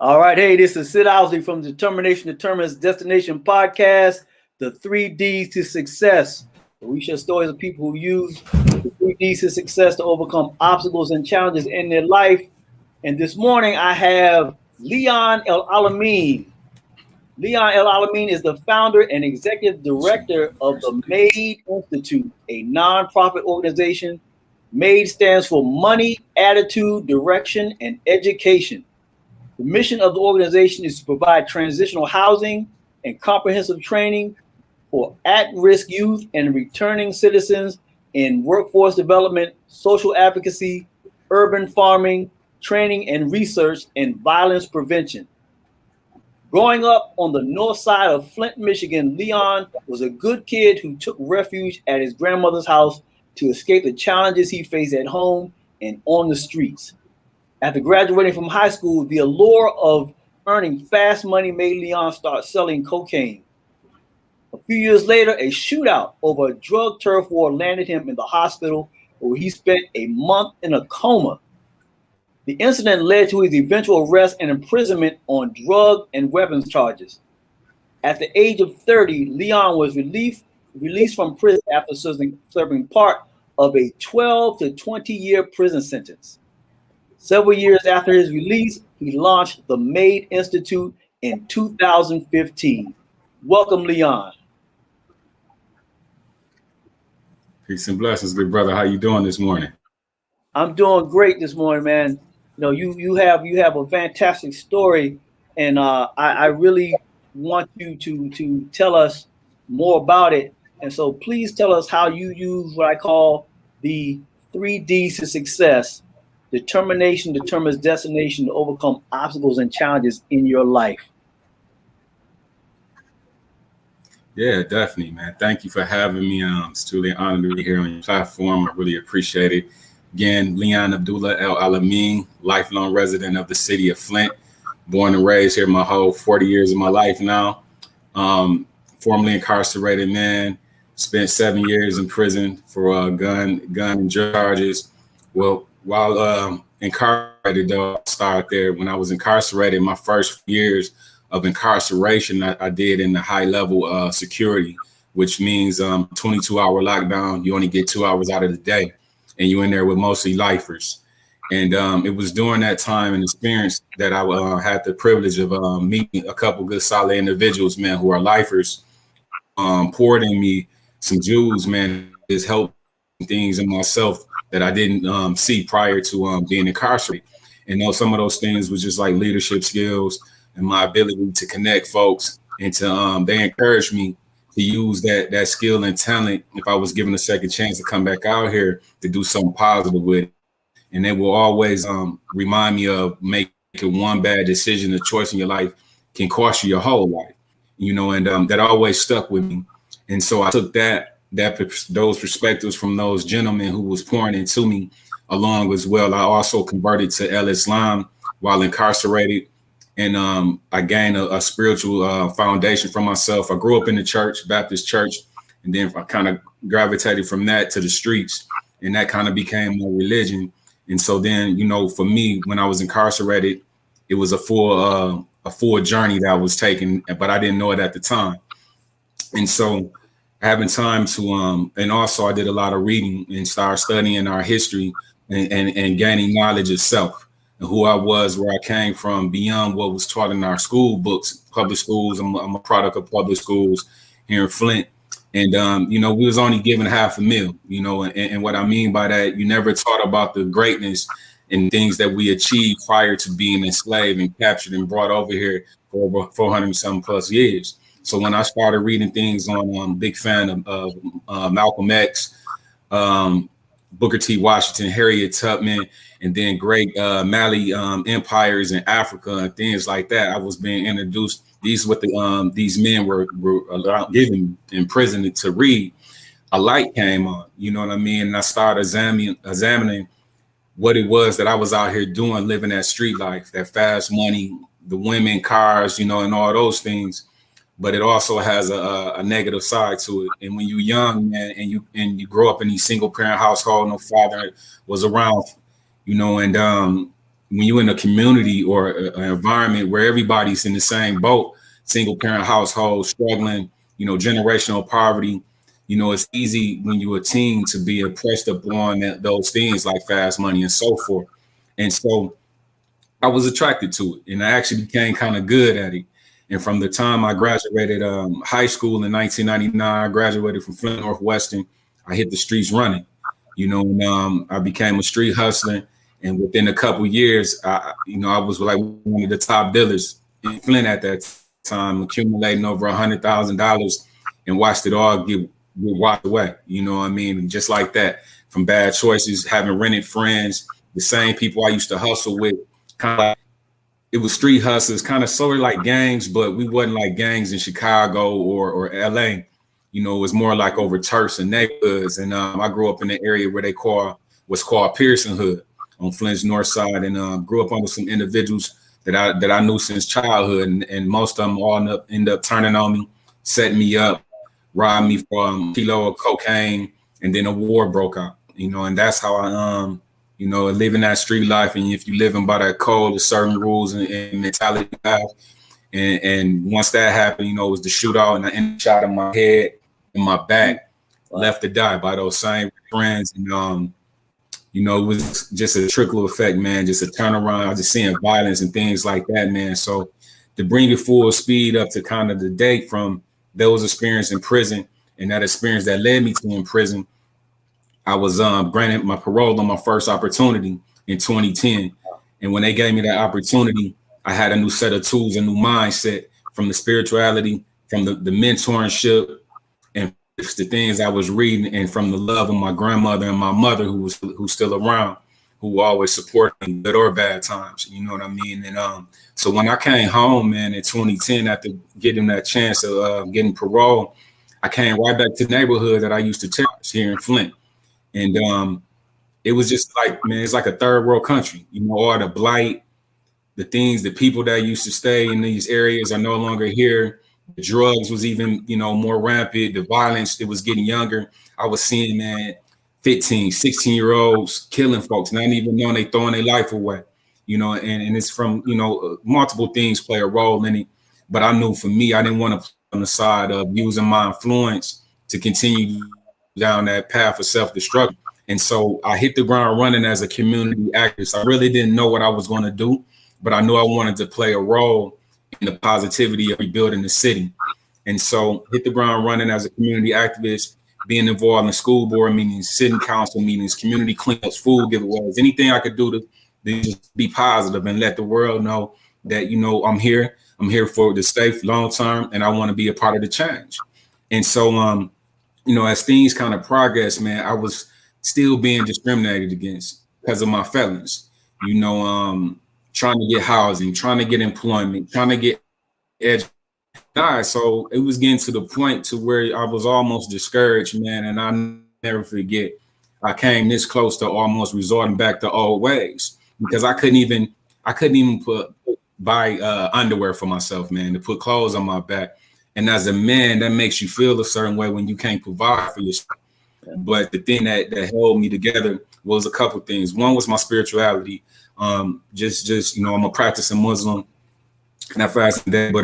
All right. Hey, this is Sid Owsley from Determination Determines Destination podcast, the 3Ds to success. We share stories of people who use the 3Ds to success to overcome obstacles and challenges in their life. And this morning I have Leon El-Alamin. Leon El-Alamin is the founder and executive director of the M.A.D.E Institute, a nonprofit organization. M.A.D.E stands for Money, Attitude, Direction, and Education. The mission of the organization is to provide transitional housing and comprehensive training for at-risk youth and returning citizens in workforce development, social advocacy, urban farming, training and research, and violence prevention. Growing up on the north side of Flint, Michigan, Leon was a good kid who took refuge at his grandmother's house to escape the challenges he faced at home and on the streets. After graduating from high school, the allure of earning fast money made Leon start selling cocaine. A few years later, a shootout over a drug turf war landed him in the hospital, where he spent a month in a coma. The incident led to his eventual arrest and imprisonment on drug and weapons charges. At the age of 30, Leon was released from prison after serving part of a 12 to 20-year prison sentence. Several years after his release, he launched the M.A.D.E Institute in 2015. Welcome, Leon. Peace and blessings, good brother. How you doing this morning? I'm doing great this morning, man. You know, you have a fantastic story, and I really want you to tell us more about it. And so, please tell us how you use what I call the 3Ds to success. Determination determines destination to overcome obstacles and challenges in your life. Yeah, definitely, man. Thank you for having me. It's truly an honor to be here on your platform. I really appreciate it. Again, Leon El-Alamin, lifelong resident of the city of Flint, born and raised here my whole 40 years of my life now. Formerly incarcerated man, spent 7 years in prison for gun and drug charges. Well, while incarcerated, though, I started there. When I was incarcerated, my first years of incarceration, I did in the high level security, which means 22-hour lockdown. You only get 2 hours out of the day, and you're in there with mostly lifers. And it was during that time and experience that I had the privilege of meeting a couple good solid individuals, man, who are lifers, poured in me some jewels, man, is helping things in myself that I didn't see prior to being incarcerated. And some of those things was just like leadership skills and my ability to connect folks, and to they encouraged me to use that skill and talent if I was given a second chance to come back out here to do something positive with it. And they will always remind me of making one bad decision, a choice in your life can cost you your whole life, and that always stuck with me. And so I took those perspectives from those gentlemen who was pouring into me along as well. I also converted to Islam while incarcerated, and I gained a spiritual foundation for myself. I grew up in the church, Baptist church, and then I kind of gravitated from that to the streets, and that kind of became my religion. And so then, for me, when I was incarcerated, it was a full journey that I was taking, but I didn't know it at the time. And so having time to, and also I did a lot of reading and started studying our history and gaining knowledge of self and who I was, where I came from, beyond what was taught in our school books, public schools. I'm a product of public schools here in Flint. And, we was only given half a meal, and what I mean by that, you never taught about the greatness and things that we achieved prior to being enslaved and captured and brought over here for over 400 and some plus years. So when I started reading things on, big fan of Malcolm X, Booker T. Washington, Harriet Tubman, and then great Mali empires in Africa and things like that, I was being introduced. These these men were given in prison to read. A light came on, you know what I mean? And I started examining what it was that I was out here doing, living that street life, that fast money, the women, cars, and all those things. But it also has a negative side to it. And when you're young, man, and you grow up in these single parent household, no father was around, and when you're in a community or an environment where everybody's in the same boat, single parent household, struggling, generational poverty, it's easy when you're a teen to be impressed upon those things like fast money and so forth. And so I was attracted to it, and I actually became kind of good at it. And from the time I graduated high school in 1999, I graduated from Flint Northwestern. I hit the streets running, and I became a street hustler. And within a couple of years, I was like one of the top dealers in Flint at that time, accumulating over $100,000, and watched it all get washed away. You know what I mean? Just like that, from bad choices, having rented friends, the same people I used to hustle with. Kind of like, it was street hustlers, kind of sort of like gangs, but we wasn't like gangs in Chicago or LA. It was more like over turfs and neighborhoods. And I grew up in an area where what's called Pearson Hood on Flint's north side, and grew up under some individuals that I knew since childhood, and most of them all end up turning on me, setting me up, robbed me for a kilo of cocaine, and then a war broke out. And that's how I living that street life. And if you living by that code, there's certain rules and mentality you have. And once that happened, it was the shootout, and I ended up shot in my head and my back, left to die by those same friends. And it was just a trickle effect, man, just a turnaround. I was just seeing violence and things like that, man. So to bring it full speed up to kind of the date from those experiences in prison and that experience that led me to in prison, I was granted my parole on my first opportunity in 2010. And when they gave me that opportunity, I had a new set of tools, a new mindset from the spirituality, from the mentorship, and the things I was reading, and from the love of my grandmother and my mother, who's still around, who always supported me, good or bad times. You know what I mean? And so when I came home, man, in 2010, after getting that chance of getting parole, I came right back to the neighborhood that I used to terrorize here in Flint. And it was just like, man, it's like a third world country. All the blight, the things, the people that used to stay in these areas are no longer here. The drugs was even, more rampant. The violence, it was getting younger. I was seeing, man, 15, 16-year-olds killing folks, not even knowing they throwing their life away, and it's from, multiple things play a role in it. But I knew for me, I didn't want to play on the side of using my influence to continue down that path of self-destruction. And so I hit the ground running as a community activist. I really didn't know what I was going to do, but I knew I wanted to play a role in the positivity of rebuilding the city. And so hit the ground running as a community activist, being involved in school board meetings, city council meetings, community cleanups, food giveaways, anything I could do to just be positive and let the world know that, I'm here. I'm here for the safe long term, and I want to be a part of the change. And so, as things kind of progress, man, I was still being discriminated against because of my felons, trying to get housing, trying to get employment, trying to get education. So it was getting to the point to where I was almost discouraged, man. And I never forget, I came this close to almost resorting back to old ways, because I couldn't even buy underwear for myself, man, to put clothes on my back. And as a man, that makes you feel a certain way when you can't provide for yourself. But the thing that held me together was a couple things. One was my spirituality. I'm a practicing Muslim, and I fast and day, but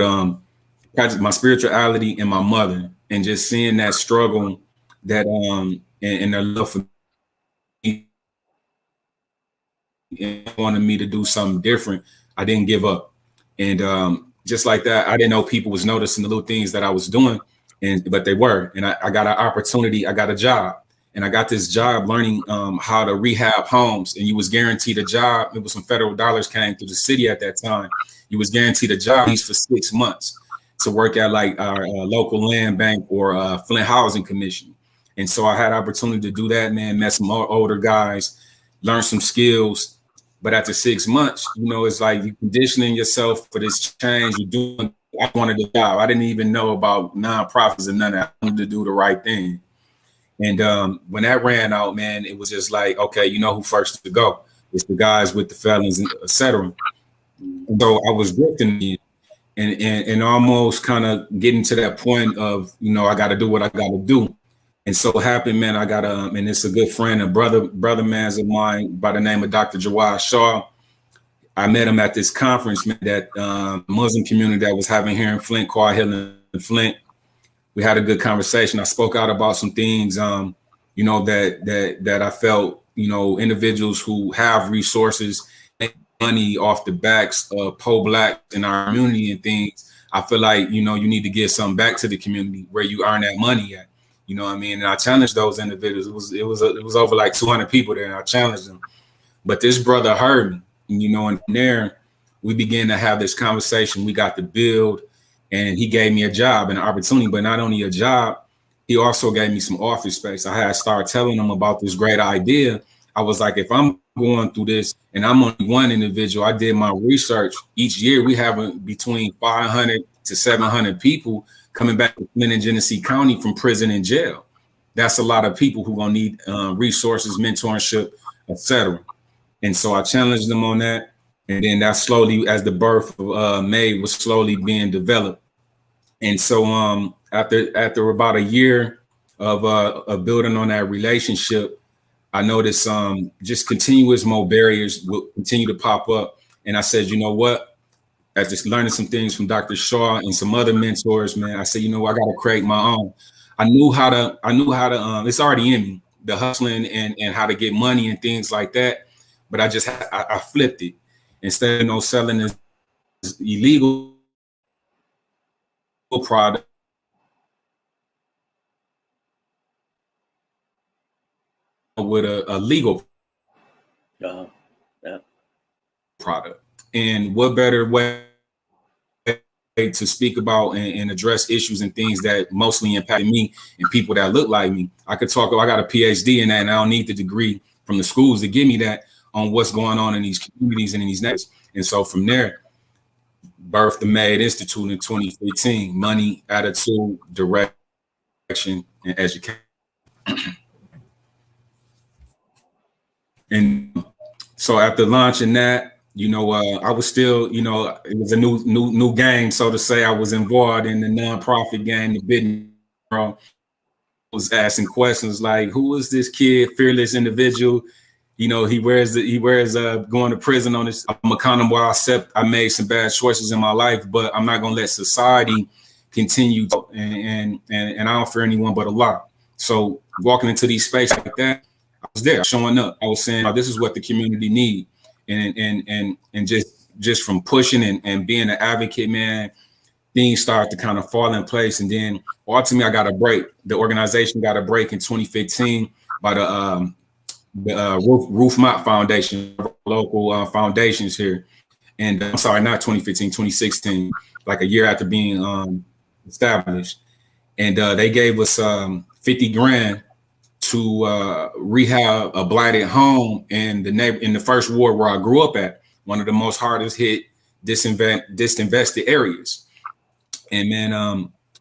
practice my spirituality and my mother, and just seeing that struggle, that and their love for me, and wanted me to do something different. I didn't give up. And just like that, I didn't know people was noticing the little things that I was doing, but they were. And I got an opportunity. I got a job, and I got this job learning how to rehab homes. And you was guaranteed a job. It was some federal dollars came through the city at that time. You was guaranteed a job for 6 months to work at like our local land bank or Flint Housing Commission. And so I had opportunity to do that, man, met some older guys, learn some skills. But after 6 months, it's like you conditioning yourself for this change. You're doing. I wanted a job. I didn't even know about nonprofits and none of that. I wanted to do the right thing. And when that ran out, man, it was just like, okay, who first to go? It's the guys with the felons, and et cetera. So I was drifting and almost kind of getting to that point of, I got to do what I got to do. And so it happened, man, I got and it's a good friend, a brother man's of mine by the name of Dr. Jawad Shaw. I met him at this conference, man, that Muslim community that was having here in Flint, called Hill in Flint. We had a good conversation. I spoke out about some things, you know, that I felt, you know, individuals who have resources, make money off the backs of pro-Black in our community and things. I feel like, you know, you need to give something back to the community where you earn that money at. You know what I mean? And I challenged those individuals. It was over like 200 people there, and I challenged them. But this brother heard me, you know, and from there we began to have this conversation. We got to build, and he gave me a job and an opportunity, but not only a job, he also gave me some office space. I had started telling him about this great idea. I was like, if I'm going through this and I'm only one individual, I did my research. Each year we have between 500 to 700 people coming back to Flint and Genesee County from prison and jail. That's a lot of people who are gonna need resources, mentorship, etc. And so I challenged them on that. And then that slowly, as the birth of M.A.D.E was slowly being developed. And so after about a year of building on that relationship, I noticed just continuous more barriers will continue to pop up. And I said, you know what? After just learning some things from Dr. Shaw and some other mentors, man, I said, you know, I got to create my own. I knew how to, it's already in me, the hustling and how to get money and things like that. But I flipped it. Instead of, you know, selling this illegal product, with a legal product. And what better way to speak about and address issues and things that mostly impacted me and people that look like me. I got a PhD in that, and I don't need the degree from the schools to give me that on what's going on in these communities and in these neighborhoods. And so from there, birthed the M.A.D.E Institute in 2015, money, attitude, direction, and education. And so after launching that, you know, I was still, you know, it was a new game, so to say. I was involved in the nonprofit game, the business world. I was asking questions like, who is this kid, fearless individual? You know, he wears going to prison on this. I'm accountable. I accept I made some bad choices in my life, but I'm not gonna let society continue to, and I don't fear anyone but Allah. So walking into these spaces like that, I was there, showing up. I was saying, oh, this is what the community need, and just from pushing and being an advocate, man, things started to kind of fall in place. And then ultimately, I got a break. The organization got a break in 2015 by the Ruth Mott Foundation, local foundations here. And I'm sorry, not 2015, 2016, like a year after being established. And they gave us 50 grand to rehab a blighted home in the first ward where I grew up at, one of the most hardest hit, disinvested areas. And then,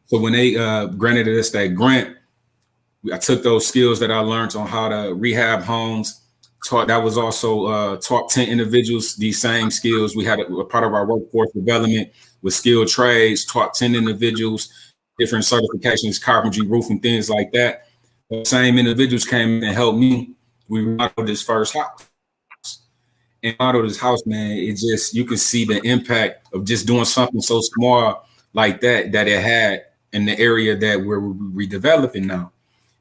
so when they granted us that grant, I took those skills that I learned on how to rehab homes, taught 10 individuals these same skills. We had a part of our workforce development with skilled trades, taught 10 individuals different certifications, carpentry, roofing, things like that. The same individuals came and helped me. We remodeled this first house. And remodeled this house, man, it just, you can see the impact of just doing something so small like that it had in the area that we're redeveloping now.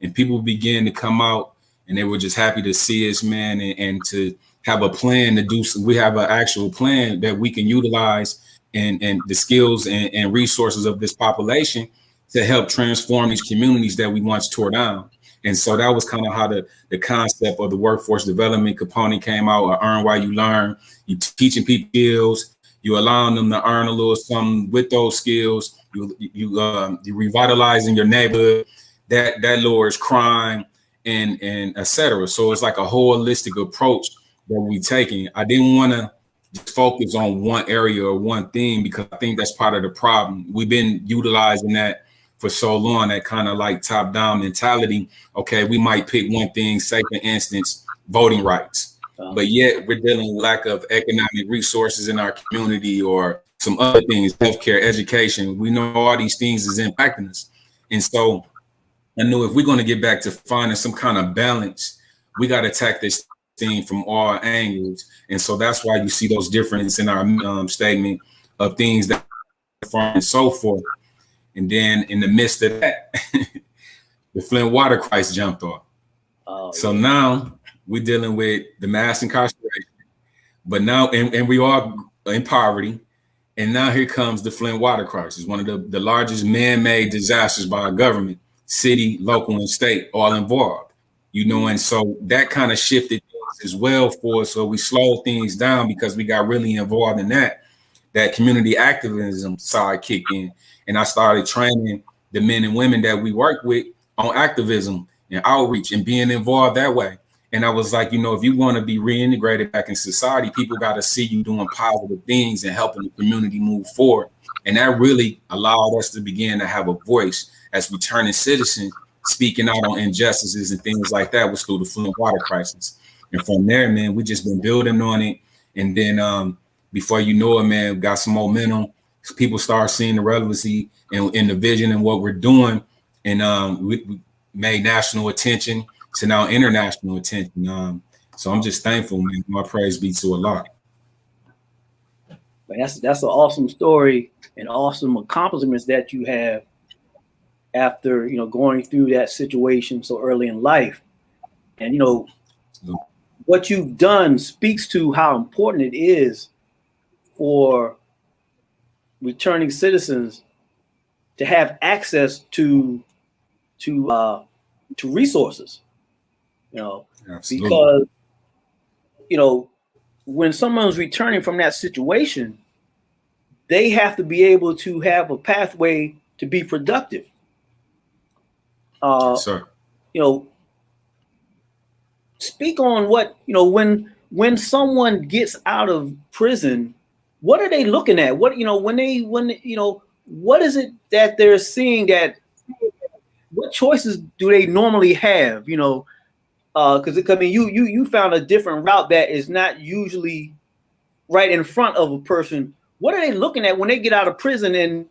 And people began to come out, and they were just happy to see us, man, and to have a plan to do. We have an actual plan that we can utilize and the skills and resources of this population to help transform these communities that we once tore down. And so that was kind of how the concept of the workforce development component came out. Earn while you learn. You teaching people skills. You allowing them to earn a little something with those skills. You revitalizing your neighborhood. That lowers crime and et cetera. So it's like a holistic approach that we taking. I didn't want to just focus on one area or one thing, because I think that's part of the problem. We've been utilizing that for so long, that kind of like top-down mentality. Okay, we might pick one thing, say for instance, voting rights, but yet we're dealing with lack of economic resources in our community or some other things, healthcare, education. We know all these things is impacting us. And so I knew if we're going to get back to finding some kind of balance, we got to attack this thing from all angles. And so that's why you see those differences in our statement of things that and so forth. And then in the midst of that, the Flint water crisis jumped off. So now we're dealing with the mass incarceration, but now, and we are in poverty. And now here comes the Flint water crisis, one of the largest man-made disasters by our government, city, local, and state, all involved. And so that kind of shifted things as well for us. So we slowed things down because we got really involved in that community activism side kicked in. And I started training the men and women that we work with on activism and outreach and being involved that way. And I was like, if you want to be reintegrated back in society, people got to see you doing positive things and helping the community move forward. And that really allowed us to begin to have a voice as returning citizens, speaking out on injustices and things like that was through the Flint water crisis. And from there, man, we just been building on it. And then before you know it, man, we got some momentum. People start seeing the relevancy and the vision and what we're doing. And we made national attention to now international attention. So I'm just thankful, man. My praise be to Allah. But that's an awesome story and awesome accomplishments that you have after going through that situation so early in life. And what you've done speaks to how important it is for returning citizens to have access to resources. Absolutely. Because when someone's returning from that situation, they have to be able to have a pathway to be productive. Yes, sir. Speak on what when someone gets out of prison, what are they looking at? What what is it that they're seeing? What choices do they normally have? Because you found a different route that is not usually right in front of a person. What are they looking at when they get out of prison and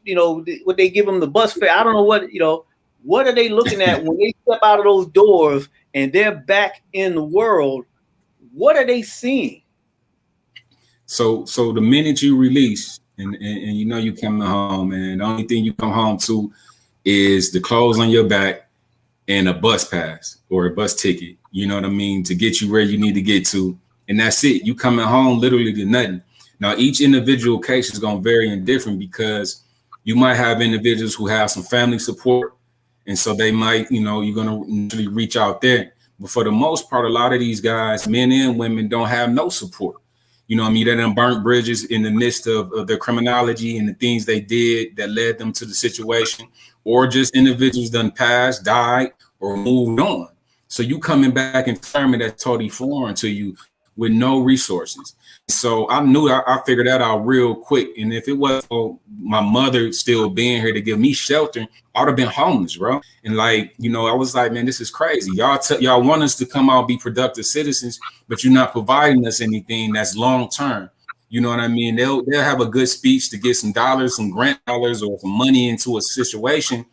what they give them the bus fare? I don't know what are they looking at when they step out of those doors and they're back in the world? What are they seeing? So the minute you release and you coming home, man, the only thing you come home to is the clothes on your back and a bus pass or a bus ticket, to get you where you need to get to. And that's it. You coming home literally to nothing. Now, each individual case is going to vary and different because you might have individuals who have some family support. And so they might, you're going to really reach out there. But for the most part, a lot of these guys, men and women, don't have no support. They done burnt bridges in the midst of their criminology and the things they did that led them to the situation, or just individuals done passed, died, or moved on. So you coming back in environment that's totally foreign to you with no resources. So I knew I figured that out real quick. And if it wasn't for my mother still being here to give me shelter, I would have been homeless, bro. And I was like, man, this is crazy. Y'all want us to come out, be productive citizens, but you're not providing us anything that's long term. You know what I mean? They'll have a good speech to get some dollars, some grant dollars or some money into a situation,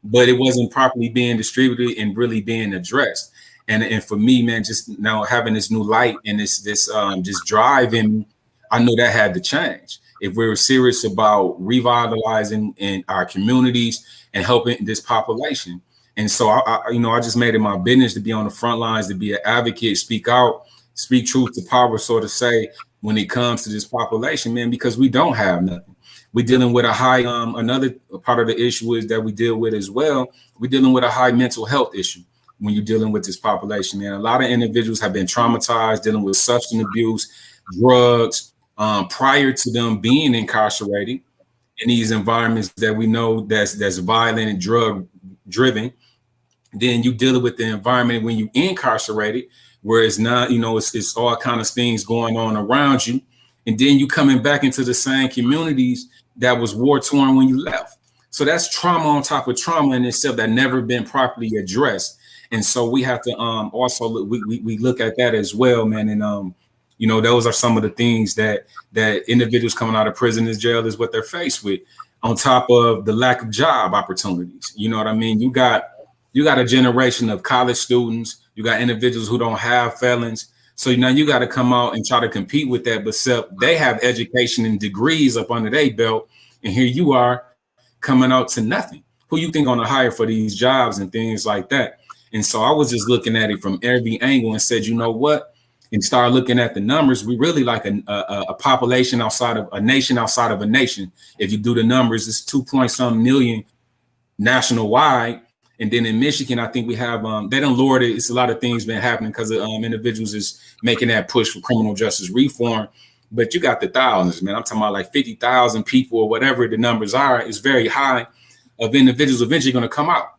but it wasn't properly being distributed and really being addressed. And for me, man, just now having this new light and this just drive in me, I knew that had to change. If we were serious about revitalizing in our communities and helping this population. And so I just made it my business to be on the front lines, to be an advocate, speak out, speak truth to power, so to say, when it comes to this population, man, because we don't have nothing. We're dealing with a high, another part of the issue is that we deal with as well. We're dealing with a high mental health issue. When you're dealing with this population, man, a lot of individuals have been traumatized, dealing with substance abuse, drugs, prior to them being incarcerated in these environments that we know that's violent and drug driven. Then you deal with the environment when you incarcerated, where it's not, it's all kind of things going on around you. And then you coming back into the same communities that was war torn when you left. So that's trauma on top of trauma in itself that never been properly addressed. And so we have to also we look at that as well, man. And those are some of the things that individuals coming out of prison and jail is what they're faced with, on top of the lack of job opportunities. You know what I mean? You got a generation of college students, you got individuals who don't have felons, So now you got to come out and try to compete with that. But except they have education and degrees up under their belt, and here you are coming out to nothing. Who you think on to hire for these jobs and things like that? And so I was just looking at it from every angle and said, you know what? And start looking at the numbers. We really like a population outside of a nation outside of a nation. If you do the numbers, it's 2 point some million nationwide. And then in Michigan, I think we have they don't lower it. It's a lot of things been happening because individuals is making that push for criminal justice reform. But you got the thousands, man. I'm talking about like 50,000 people or whatever the numbers are. It's very high of individuals eventually going to come out.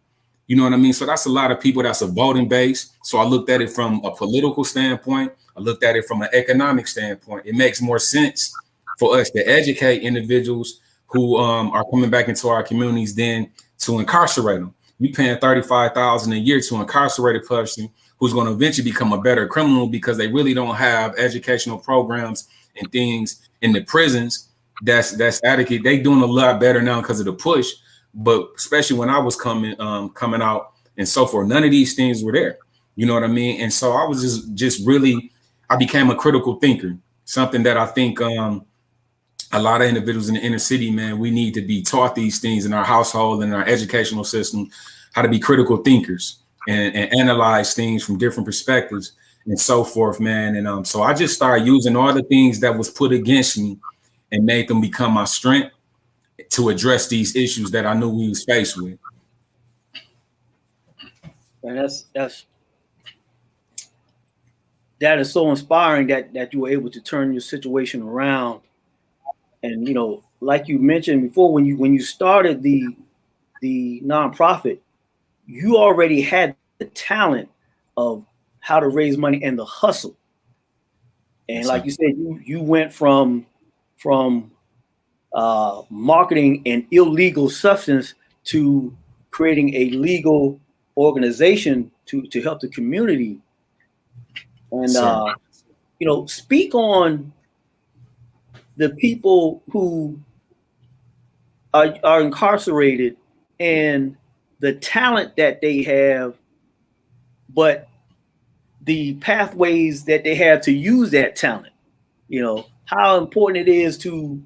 You know what I mean? So that's a lot of people. That's a voting base. So I looked at it from a political standpoint. I looked at it from an economic standpoint. It makes more sense for us to educate individuals who are coming back into our communities than to incarcerate them. You paying $35,000 a year to incarcerate a person who's going to eventually become a better criminal because they really don't have educational programs and things in the prisons. That's adequate. They doing a lot better now because of the push. But especially when I was coming out and so forth, none of these things were there. You know what I mean? And so I was just really, I became a critical thinker, something that I think a lot of individuals in the inner city, man, we need to be taught these things in our household and our educational system, how to be critical thinkers and analyze things from different perspectives and so forth, man. And so I just started using all the things that was put against me and made them become my strength to address these issues that I knew we was faced with. And that is so inspiring that you were able to turn your situation around. And, you know, like you mentioned before, when you started the nonprofit, you already had the talent of how to raise money and the hustle. And like you said, you went from marketing an illegal substance to creating a legal organization to help the community. And you know, speak on the people who are incarcerated and the talent that they have, but the pathways that they have to use that talent. You know, how important it is to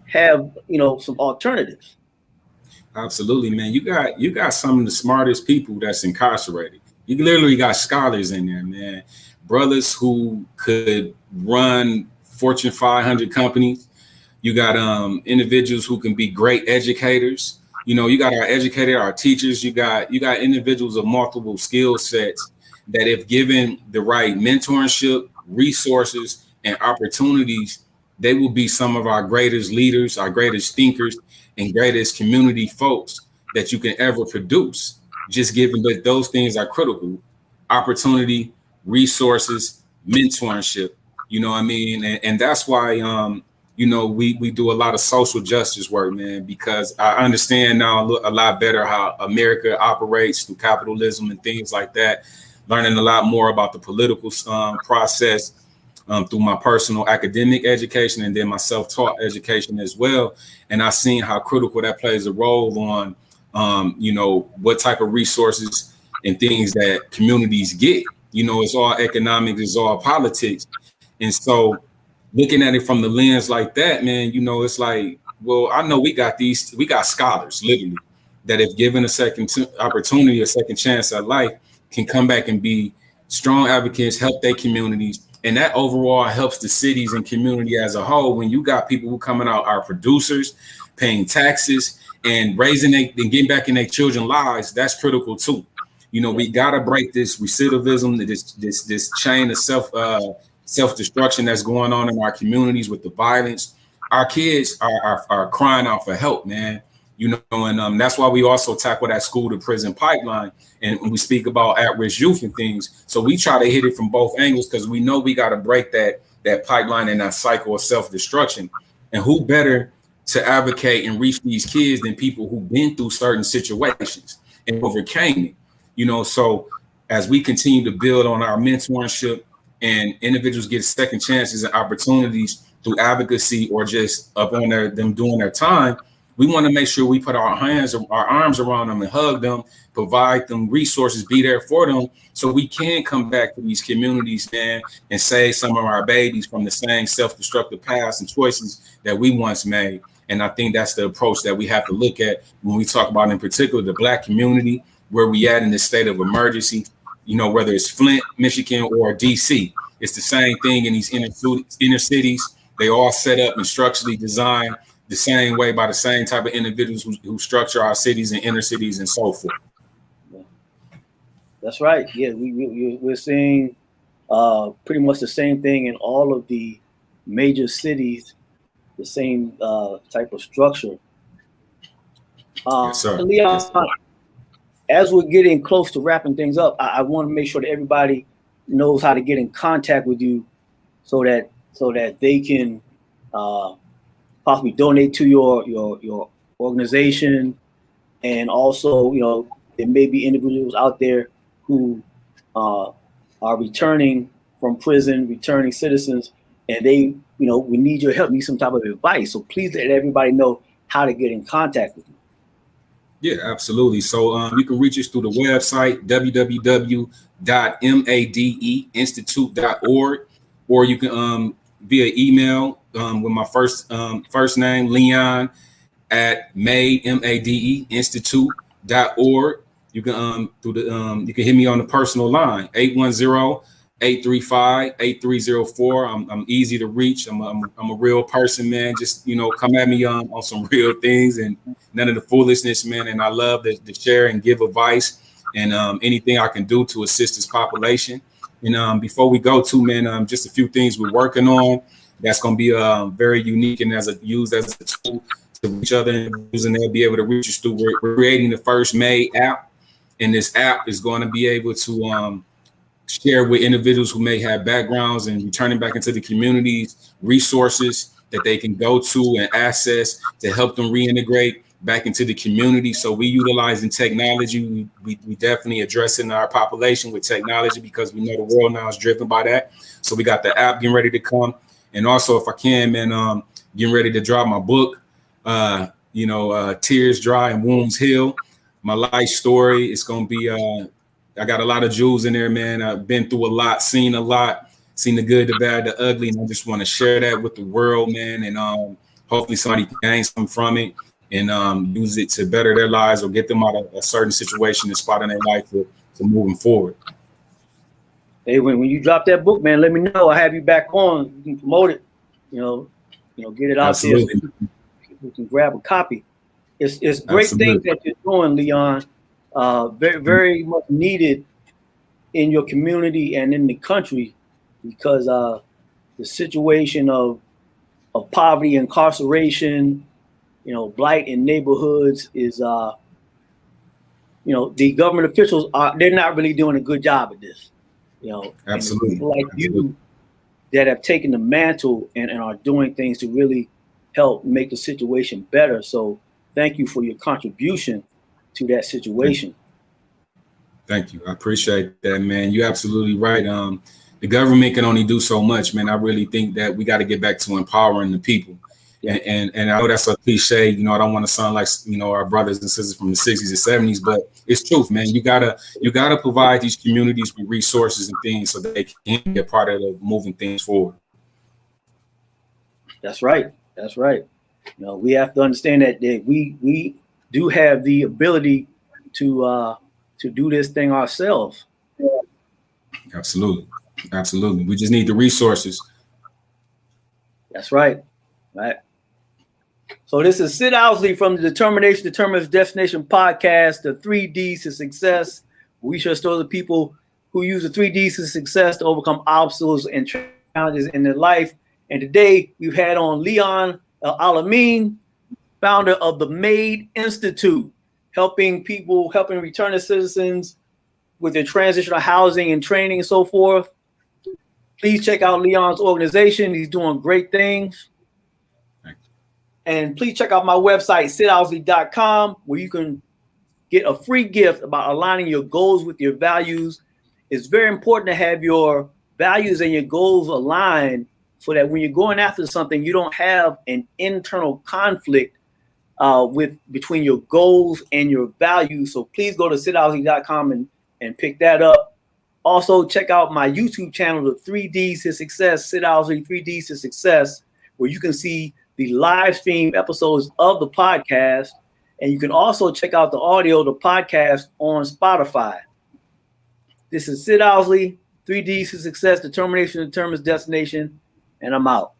have, you know, some alternatives. Absolutely, man. You got some of the smartest people that's incarcerated. You literally got scholars in there, man. Brothers who could run Fortune 500 companies. You got individuals who can be great educators. You know, you got our educators, our teachers. You got individuals of multiple skill sets that, if given the right mentorship, resources, and opportunities, they will be some of our greatest leaders, our greatest thinkers, and greatest community folks that you can ever produce. Just given that those things are critical: opportunity, resources, mentorship. You know what I mean? And that's why, you know, we do a lot of social justice work, man, because I understand now a lot better how America operates through capitalism and things like that. Learning a lot more about the political process through my personal academic education and then my self-taught education as well. And I've seen how critical that plays a role on, you know, what type of resources and things that communities get. You know, it's all economics, it's all politics. And so looking at it from the lens like that, man, you know, it's like, well, I know we got scholars literally that, if given a second opportunity, a second chance at life, can come back and be strong advocates, help their communities. And that overall helps the cities and community as a whole. When you got people who coming out, are producers, paying taxes and raising and getting back in their children's lives, that's critical too. You know, we got to break this recidivism, this chain of self-destruction that's going on in our communities with the violence. Our kids are crying out for help, man. You know, and that's why we also tackle that school to prison pipeline. And when we speak about at-risk youth and things, so we try to hit it from both angles, because we know we got to break that pipeline and that cycle of self-destruction. And who better to advocate and reach these kids than people who've been through certain situations and overcame it? You know, so as we continue to build on our mentorship and individuals get second chances and opportunities through advocacy or just up on them doing their time, we want to make sure we put our arms around them and hug them, provide them resources, be there for them, so we can come back to these communities, man, and save some of our babies from the same self-destructive paths and choices that we once made. And I think that's the approach that we have to look at when we talk about, in particular, the Black community, where we at in this state of emergency, whether it's Flint, Michigan, or DC. It's the same thing in these inner cities. They all set up and structurally designed the same way by the same type of individuals who structure our cities and inner cities and so forth. That's right. Yeah, we're seeing pretty much the same thing in all of the major cities, the same type of structure. Yes, sir. Leon, yes, sir. As we're getting close to wrapping things up, I want to make sure that everybody knows how to get in contact with you so that they can possibly donate to your organization. And also, there may be individuals out there who are returning from prison, returning citizens, and they, we need your help, need some type of advice. So please let everybody know how to get in contact with you. Yeah, absolutely. So you can reach us through the website, www.madeinstitute.org, or you can via email with my first name, Leon, at MADE Institute.org. You can you can hit me on the personal line, 810-835-8304. I'm easy to reach. I'm a real person, man. Just come at me on some real things and none of the foolishness, man. And I love to share and give advice and anything I can do to assist this population. And before we go to, man, just a few things we're working on that's going to be very unique and used as a tool to reach other individuals, and they'll be able to reach us through. We're creating the first MADE app, and this app is going to be able to share with individuals who may have backgrounds and returning back into the communities resources that they can go to and access to help them reintegrate back into the community. So we utilizing technology. We definitely addressing our population with technology because we know the world now is driven by that. So we got the app getting ready to come. And also, if I can, man, getting ready to drop my book, Tears Dry and Wounds Heal, my life story. It's going to be, I got a lot of jewels in there, man. I've been through a lot, seen the good, the bad, the ugly. And I just want to share that with the world, man. And hopefully somebody can gain something from it and use it to better their lives or get them out of a certain situation and spot in their life to moving forward. Hey, when you drop that book, man, let me know. I have you back on. You can promote it, get it out Absolutely. there. So people can grab a copy. It's great things that you're doing, Leon. Very, very much needed in your community and in the country because the situation of poverty, incarceration, blight in neighborhoods is, the government officials they're not really doing a good job at this. Absolutely. People like you that have taken the mantle and are doing things to really help make the situation better. So thank you for your contribution to that situation. Thank you. I appreciate that, man. You're absolutely right. The government can only do so much, man. I really think that we got to get back to empowering the people. Yeah. And I know that's a cliche, I don't want to sound like, our brothers and sisters from the 60s and 70s, but it's truth, man. You gotta provide these communities with resources and things so that they can be a part of moving things forward. That's right. That's right. We have to understand that we do have the ability to do this thing ourselves. Absolutely. Absolutely. We just need the resources. That's right. Right. So this is Sid Owsley from the Determination Determines Destination podcast, the 3 Ds to Success. We shall show the people who use the 3 Ds to success to overcome obstacles and challenges in their life. And today we've had on Leon El-Alamin, founder of the M.A.D.E Institute, helping returning citizens with their transitional housing and training and so forth. Please check out Leon's organization. He's doing great things. And please check out my website, sidowsley.com, where you can get a free gift about aligning your goals with your values. It's very important to have your values and your goals aligned so that when you're going after something, you don't have an internal conflict with between your goals and your values. So please go to sidowsley.com and pick that up. Also, check out my YouTube channel, the 3Ds to Success, Sid Owsley 3Ds to Success, where you can see the live stream episodes of the podcast. And you can also check out the audio, the podcast on Spotify. This is Sid Owsley, 3Ds to Success, Determination determines destination, and I'm out.